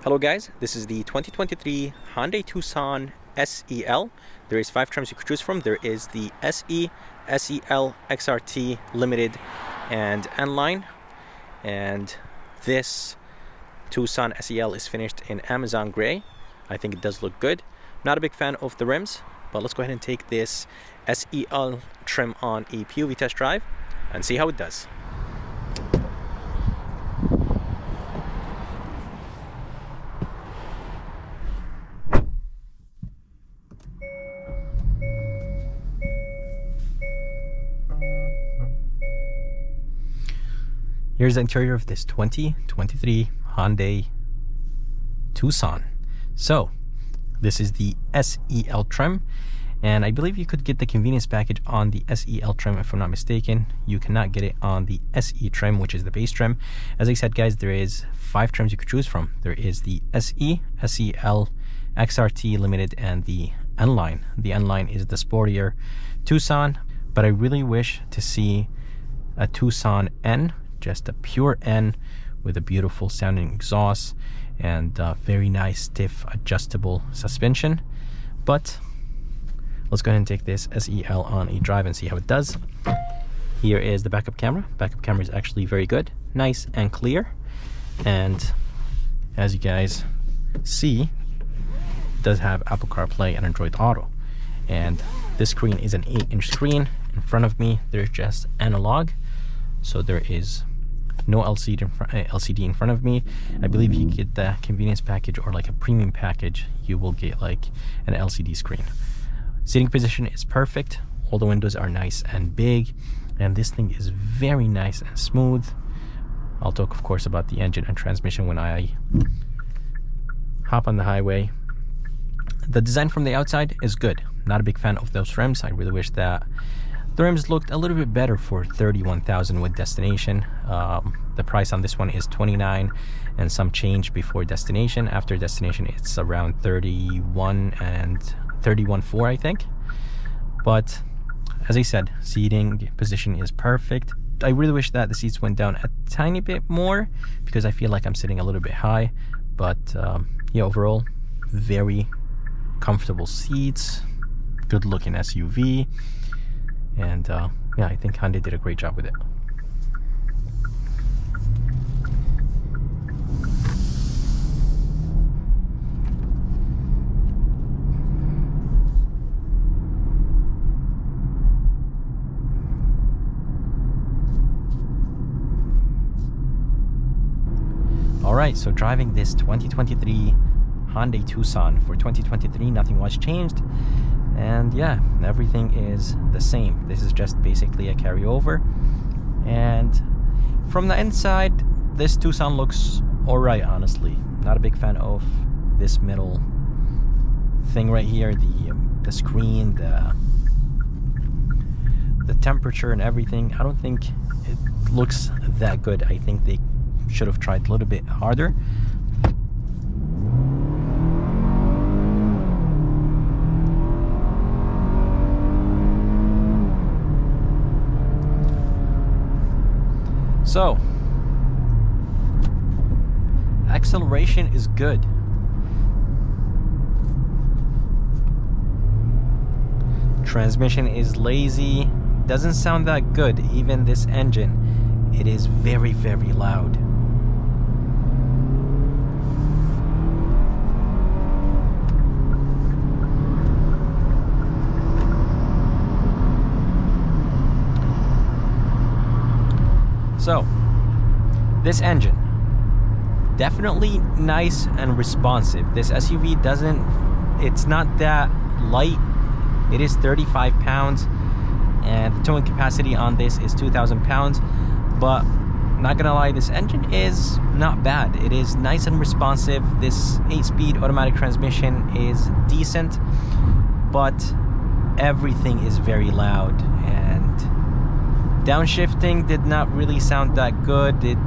Hello guys, this is the 2023 Hyundai Tucson SEL. There is 5 trims you could choose from. There is the SE, SEL, XRT, Limited, and N-Line. And this Tucson SEL is finished in Amazon Gray. I think it does look good. Not a big fan of the rims, but let's go ahead and take this SEL trim on a POV test drive and see how it does. Here's the interior of this 2023 Hyundai Tucson. So this is the SEL trim, and I believe you could get the convenience package on the SEL trim if I'm not mistaken. You cannot get it on the SE trim, which is the base trim. As I said guys, there is 5 trims you could choose from. There is the SE, SEL, XRT, Limited, and the N-Line. The N-Line is the sportier Tucson, but I really wish to see a Tucson N, just a pure N with a beautiful sounding exhaust and very nice stiff adjustable suspension. But let's go ahead and take this SEL on a drive and see how it does. Here is the backup camera. Backup camera is actually very good, nice and clear. And as you guys see, it does have Apple CarPlay and Android Auto. And this screen is an 8-inch screen. In front of me, there's just analog. So there is no LCD in front of me. I believe you get the convenience package or like a premium package, you will get like an LCD screen. Seating position is perfect. All the windows are nice and big, and this thing is very nice and smooth. I'll talk of course about the engine and transmission when I hop on the highway. The design from the outside is good. Not a big fan of those rims. I really wish that the rims looked a little bit better for $31,000 with destination. The price on this one is $29 and some change before destination. After destination, it's around $31 and $31,400, I think. But as I said, seating position is perfect. I really wish that the seats went down a tiny bit more because I feel like I'm sitting a little bit high. But yeah, overall, very comfortable seats, good looking SUV. And yeah, I think Hyundai did a great job with it. Alright, so driving this 2023 Hyundai Tucson for 2023, nothing much changed. And yeah, everything is the same. This is just basically a carryover. And from the inside, this Tucson looks alright, honestly. Not a big fan of this middle thing right here, the screen, the temperature and everything. I don't think it looks that good. I think they should have tried a little bit harder. So, acceleration is good. Transmission is lazy. Doesn't sound that good. Even this engine, it is very, very loud. So, this engine, definitely nice and responsive. This SUV it's not that light. It is 35 pounds, and the towing capacity on this is 2,000 pounds. But, not gonna lie, this engine is not bad. It is nice and responsive. This 8-speed automatic transmission is decent, but everything is very loud, and downshifting did not really sound that good. It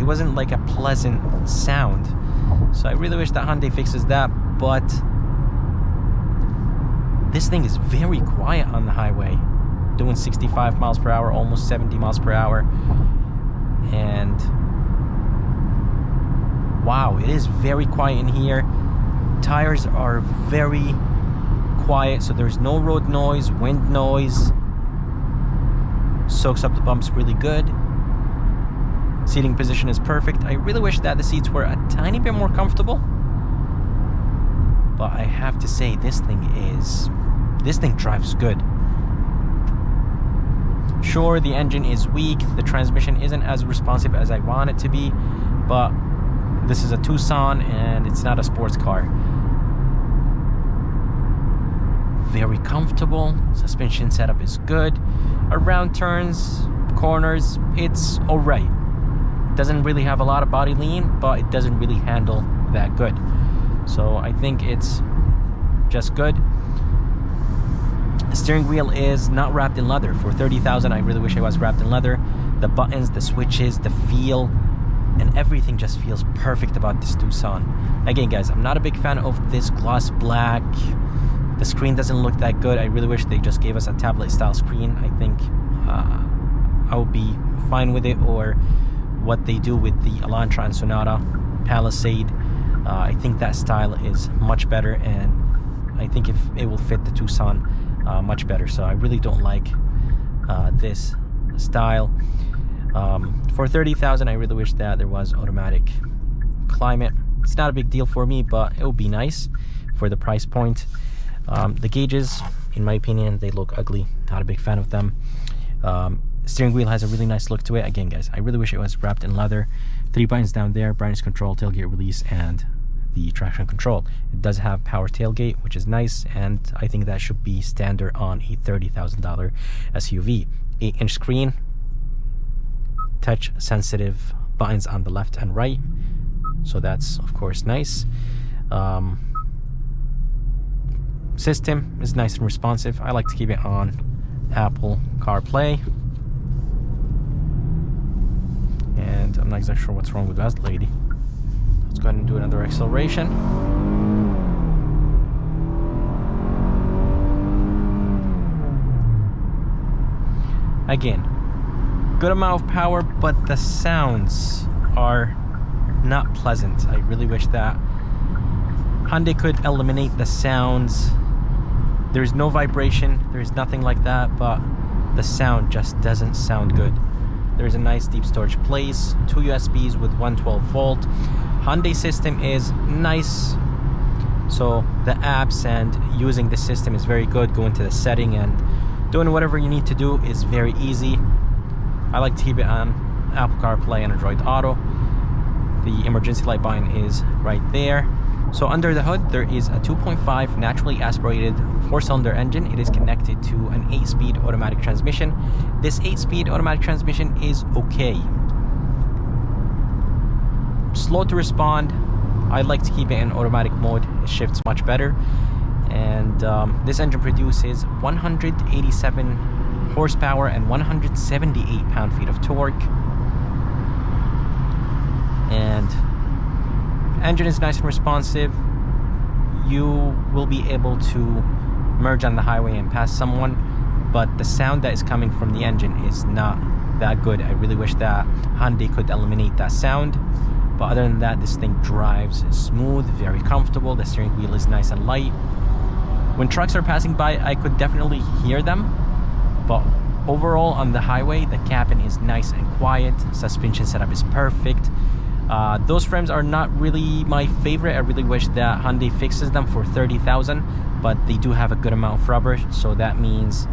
wasn't like a pleasant sound. So I really wish that Hyundai fixes that, but this thing is very quiet on the highway. Doing 65 miles per hour, almost 70 miles per hour. And wow, it is very quiet in here. Tires are very quiet, so there's no road noise, wind noise. Soaks up the bumps really good. Seating position is perfect. I really wish that the seats were a tiny bit more comfortable, but I have to say this thing drives good. Sure, the engine is weak, the transmission isn't as responsive as I want it to be, but this is a Tucson and it's not a sports car. Very comfortable. Suspension setup is good. Around turns, corners, it's alright. Doesn't really have a lot of body lean, but it doesn't really handle that good. So I think it's just good. The steering wheel is not wrapped in leather. For $30,000, I really wish it was wrapped in leather. The buttons, the switches, the feel, and everything just feels perfect about this Tucson. Again, guys, I'm not a big fan of this gloss black. The screen doesn't look that good. I really wish they just gave us a tablet style screen. I think I would be fine with it, or what they do with the Elantra and Sonata Palisade. I think that style is much better, and I think if it will fit the Tucson much better. So I really don't like this style. For $30,000, I really wish that there was automatic climate. It's not a big deal for me, but it would be nice for the price point. The gauges, in my opinion, they look ugly. Not a big fan of them. Steering wheel has a really nice look to it. Again, guys, I really wish it was wrapped in leather. 3 buttons down there: brightness control, tailgate release, and the traction control. It does have power tailgate, which is nice, and I think that should be standard on a $30,000 SUV. 8-inch screen, touch sensitive buttons on the left and right, so that's of course nice. System is nice and responsive. I like to keep it on Apple CarPlay. And I'm not exactly sure what's wrong with that lady. Let's go ahead and do another acceleration. Again, good amount of power, but the sounds are not pleasant. I really wish that Hyundai could eliminate the sounds. There's no vibration, there's nothing like that, but the sound just doesn't sound good. There's a nice deep storage place, 2 USBs with 112 volt. Hyundai system is nice, so the apps and using the system is very good. Going to the setting and doing whatever you need to do is very easy. I like to keep it on Apple CarPlay and Android Auto. The emergency light button is right there. So under the hood, there is a 2.5 naturally aspirated 4-cylinder engine. It is connected to an 8-speed automatic transmission. This 8-speed automatic transmission is okay. Slow to respond. I like to keep it in automatic mode. It shifts much better. And this engine produces 187 horsepower and 178 pound-feet of torque. And engine is nice and responsive. You will be able to merge on the highway and pass someone, but the sound that is coming from the engine is not that good. I really wish that Hyundai could eliminate that sound, but other than that, this thing drives smooth, very comfortable. The steering wheel is nice and light. When trucks are passing by, I could definitely hear them, but overall on the highway, the cabin is nice and quiet. Suspension setup is perfect. Those frames are not really my favorite. I really wish that Hyundai fixes them for $30,000, but they do have a good amount of rubber, so that means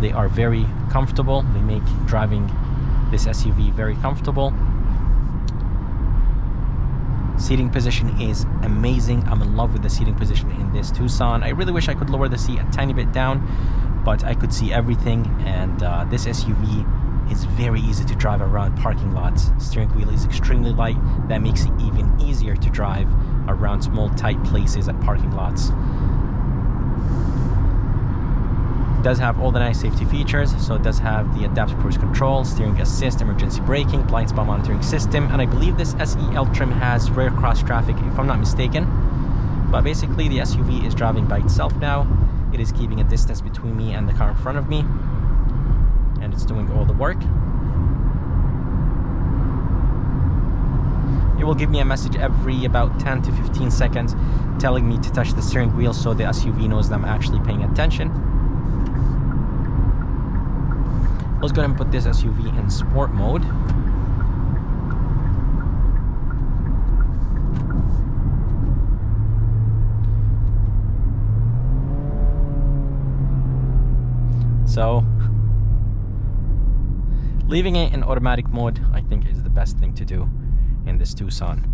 they are very comfortable. They make driving this SUV very comfortable. Seating position is amazing. I'm in love with the seating position in this Tucson. I really wish I could lower the seat a tiny bit down, but I could see everything, and this SUV is very easy to drive around parking lots. Steering wheel is extremely light. That makes it even easier to drive around small tight places at parking lots. It does have all the nice safety features. So it does have the adaptive cruise control, steering assist, emergency braking, blind spot monitoring system, and I believe this SEL trim has rear cross traffic if I'm not mistaken. But basically the SUV is driving by itself now. It is keeping a distance between me and the car in front of me, and it's doing all the work. It will give me a message every about 10 to 15 seconds telling me to touch the steering wheel, so the SUV knows that I'm actually paying attention. Let's go ahead and put this SUV in sport mode. So leaving it in automatic mode, I think, is the best thing to do in this Tucson.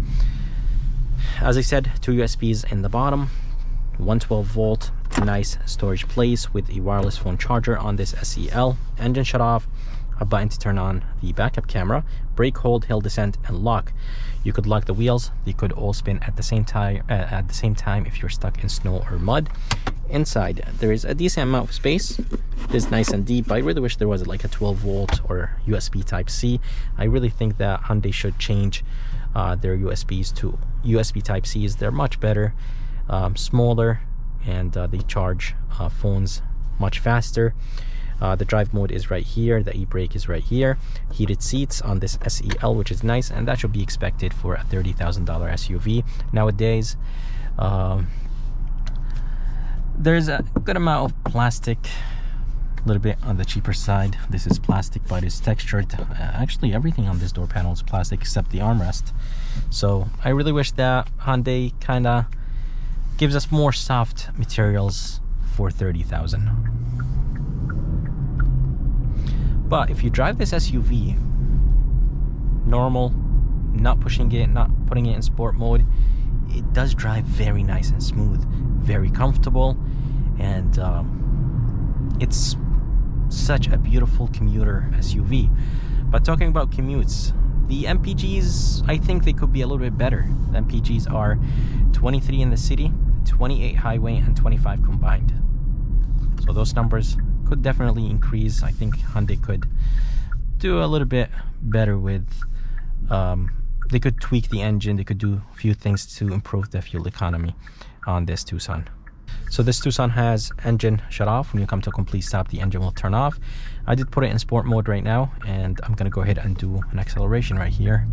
As I said, 2 USBs in the bottom, 112 volt, nice storage place with a wireless phone charger on this SEL. Engine shut off, a button to turn on the backup camera, brake hold, hill descent, and lock. You could lock the wheels. They could all spin at the same time if you're stuck in snow or mud. Inside, there is a decent amount of space. It is nice and deep. I really wish there was like a 12 volt or USB type C. I really think that Hyundai should change their USBs to USB type Cs. They're much better, smaller, and they charge phones much faster. The drive mode is right here, the e-brake is right here, heated seats on this SEL, which is nice, and that should be expected for a $30,000 SUV nowadays. There's a good amount of plastic, a little bit on the cheaper side. This is plastic, but it's textured. Actually, everything on this door panel is plastic except the armrest. So I really wish that Hyundai kind of gives us more soft materials for $30,000. But if you drive this SUV normal, not pushing it, not putting it in sport mode, it does drive very nice and smooth, very comfortable, and it's such a beautiful commuter SUV. But talking about commutes, the MPGs, I think they could be a little bit better. The MPGs are 23 in the city, 28 highway, and 25 combined. So those numbers could definitely increase. I think Hyundai could do a little bit better with they could tweak the engine. They could do a few things to improve the fuel economy on this Tucson. So this Tucson has engine shut off. When you come to a complete stop, the engine will turn off. I did put it in sport mode right now, and I'm gonna go ahead and do an acceleration right here.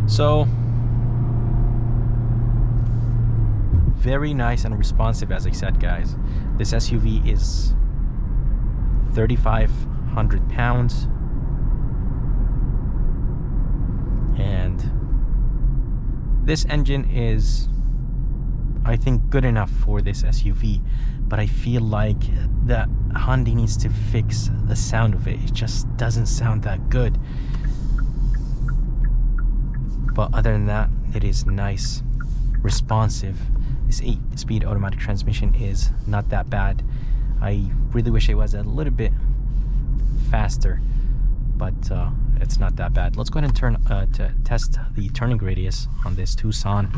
So very nice and responsive, as I said, guys. This SUV is 3,500 pounds, and this engine is, I think, good enough for this SUV, but I feel like that Hyundai needs to fix the sound of it. It just doesn't sound that good. But other than that, it is nice, responsive. This 8-speed automatic transmission is not that bad. I really wish it was a little bit faster, but it's not that bad. Let's go ahead and turn to test the turning radius on this Tucson.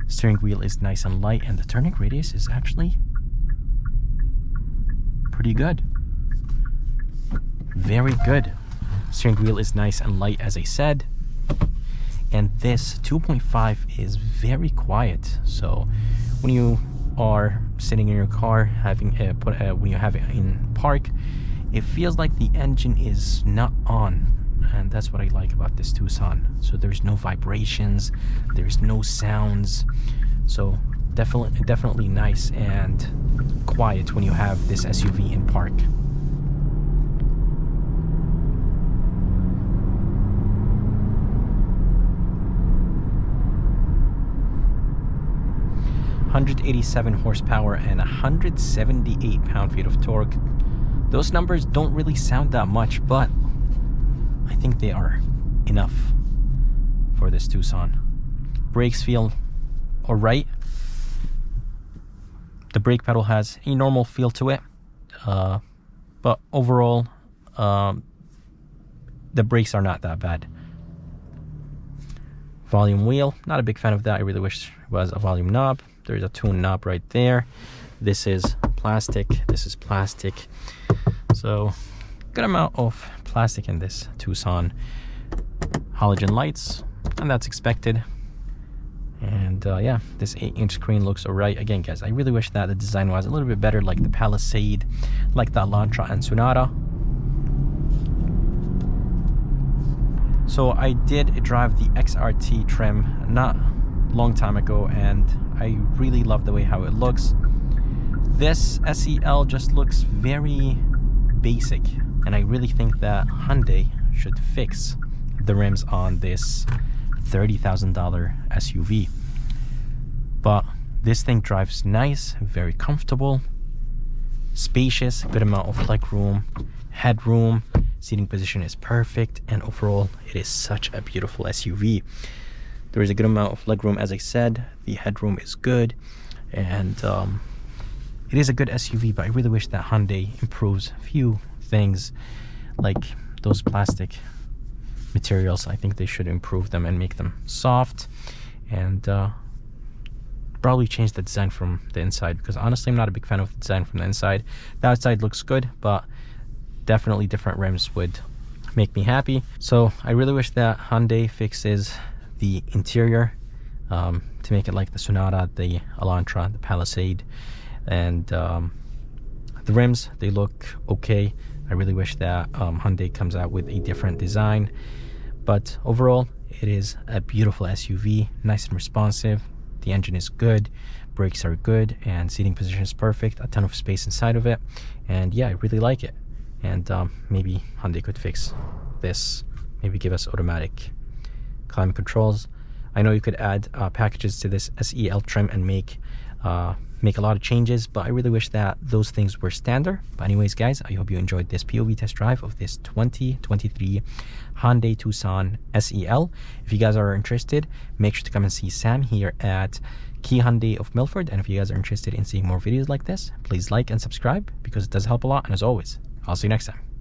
Steering wheel is nice and light, and the turning radius is actually pretty good. Very good. Steering wheel is nice and light, as I said. And this 2.5 is very quiet. So when you are sitting in your car, having when you have it in park, it feels like the engine is not on, and that's what I like about this Tucson. So there's no vibrations, there's no sounds. So definitely nice and quiet when you have this SUV in park. .187 horsepower and 178 pound-feet of torque. Those numbers don't really sound that much, but I think they are enough for this Tucson. Brakes feel alright. The brake pedal has a normal feel to it, but overall the brakes are not that bad. Volume wheel, not a big fan of that. I really wish it was a volume knob. There's a tune knob right there. This is plastic, this is plastic. So good amount of plastic in this Tucson. Halogen lights, and that's expected. And yeah, this 8-inch screen looks alright. Again, guys, I really wish that the design was a little bit better, like the Palisade, like the Elantra and Sonata. So I did drive the XRT trim not long time ago, and I really love the way how it looks. This SEL just looks very basic, and I really think that Hyundai should fix the rims on this $30,000 SUV. But this thing drives nice, very comfortable, spacious, good amount of legroom, headroom, seating position is perfect, and overall it is such a beautiful SUV. There is a good amount of legroom, as I said. The headroom is good, and it is a good SUV, but I really wish that Hyundai improves a few things, like those plastic materials. I think they should improve them and make them soft, and probably change the design from the inside, because honestly I'm not a big fan of the design from the inside. The outside looks good, but definitely different rims would make me happy. So I really wish that Hyundai fixes the interior to make it like the Sonata, the Elantra, the Palisade, and the rims, they look okay. I really wish that Hyundai comes out with a different design, but overall it is a beautiful SUV, nice and responsive. The engine is good, brakes are good, and seating position is perfect. A ton of space inside of it, and yeah, I really like it. And maybe Hyundai could fix this, maybe give us automatic climate controls. I know you could add packages to this SEL trim and make a lot of changes, but I really wish that those things were standard. But anyways, guys, I hope you enjoyed this POV test drive of this 2023 Hyundai Tucson SEL. If you guys are interested, make sure to come and see Sam here at Key Hyundai of Milford. And if you guys are interested in seeing more videos like this, please like and subscribe, because it does help a lot. And as always, I'll see you next time.